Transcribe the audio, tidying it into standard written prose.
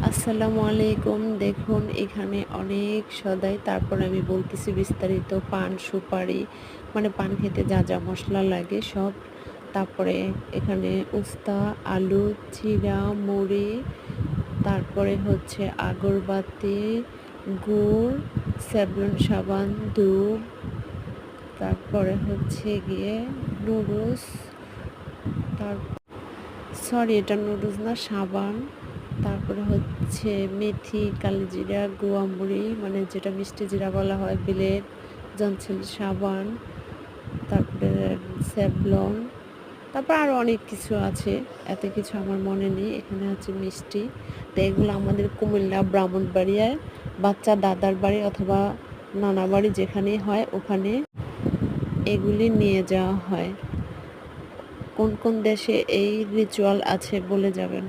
আসসালামু আলাইকুম। দেখুন এখানে অনেক সদাই, তারপর আমি বলতেছি বিস্তারিত। পান সুপারি, মানে পান খেতে যা যা মশলা লাগে সব। তারপরে এখানে উস্তা, আলু, চিড়া, মুড়ি, তারপরে হচ্ছে আগরবাতি, গুড়, স্যাভলন সাবান, ধূপ, তারপরে হচ্ছে গিয়ে নুডলস, তার সরি এটা নুডলস না, সাবান। তারপরে হচ্ছে মেথি, কালিজিরা, গুয়ামুড়ি, মানে যেটা মিষ্টি জিরা বলা হয়, বিলেত, জনসিল সাবান, তারপরে স্যাভলন, তারপর আরও অনেক কিছু আছে। এত কিছু আমার মনে নেই। এখানে হচ্ছে মিষ্টি। তো এগুলো আমাদের কুমিল্লা ব্রাহ্মণবাড়িয়ায় বাচ্চা দাদার বাড়ি অথবা নানা বাড়ি যেখানেই হয় ওখানে এগুলি নিয়ে যাওয়া হয়। কোন কোন দেশে এই রিচুয়াল আছে বলে যাবেন?